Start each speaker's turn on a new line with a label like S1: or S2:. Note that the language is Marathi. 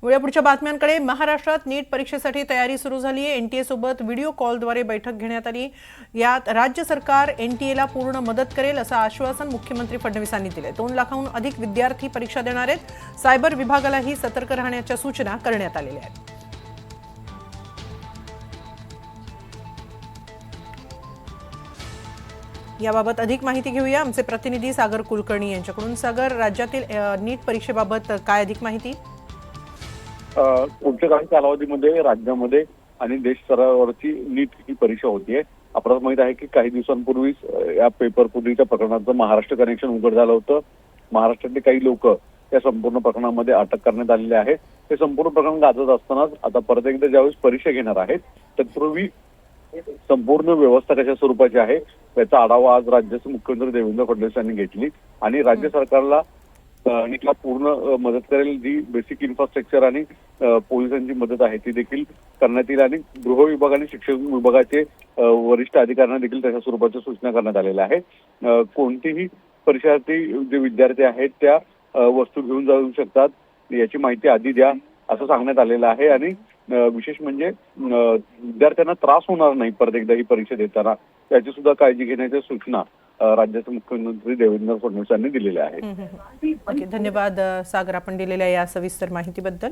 S1: पुढच्या बातम्यांकडे महाराष्ट्रात नीट परीक्षेसाठी तयारी सुरू झाली आहे। एनटीए सोबत व्हिडिओ कॉलद्वारे बैठक घेण्यात आली। यात राज्य सरकार एनटीएला पूर्ण मदत करेल असं आश्वासन मुख्यमंत्री फडणवीसांनी दिले। 2 लाखांहून अधिक विद्यार्थी परीक्षा देणार आहेत। सायबर विभागालाही सतर्क राहण्याच्या सूचना करण्यात आलेल्या आहेत। याबाबत अधिक माहिती घेऊया आमचे प्रतिनिधी सागर कुलकर्णी यांच्याकडून। सागर, राज्यातील नीट परीक्षेबाबत काय अधिक माहिती?
S2: पुढच्या काही कालावधीमध्ये राज्यामध्ये आणि देश स्तरावरची नीट ही परीक्षा होतीये। आपल्याला माहित आहे की काही दिवसांपूर्वीच या पेपर फुटीच्या प्रकरणाचं महाराष्ट्र कनेक्शन उघड झालं होतं। महाराष्ट्रातले काही लोक या संपूर्ण प्रकरणामध्ये अटक करण्यात आलेले आहेत। हे संपूर्ण प्रकरण गाजत असतानाच आता परत एकदा ज्यावेळेस परीक्षा घेणार आहेत तत्पूर्वी संपूर्ण व्यवस्था कशा स्वरूपाची आहे याचा आढावा आज राज्याचे मुख्यमंत्री देवेंद्र फडणवीस यांनी घेतली आणि राज्य सरकारला नीटला पूर्ण मदत करेल। जी बेसिक इन्फ्रास्ट्रक्चर आणि पोलिसांची मदत आहे ती देखील करण्यात येईल आणि गृह विभाग आणि शिक्षण विभागाचे वरिष्ठ अधिकाऱ्यांना देखील तशा स्वरूपाच्या सूचना करण्यात आलेल्या आहेत। कोणतेही परीक्षार्थी जे विद्यार्थी आहेत त्या वस्तू घेऊन जाऊ शकतात याची माहिती आधी द्या असं सांगण्यात आलेलं आहे आणि विशेष म्हणजे विद्यार्थ्यांना त्रास होणार नाही परत एकदा ही परीक्षा देताना याची सुद्धा काळजी घेण्याच्या सूचना राज्याचे मुख्यमंत्री देवेंद्र फडणवीस यांनी दिलेल्या आहेत।
S1: धन्यवाद सागर, आपण दिलेल्या या सविस्तर माहितीबद्दल।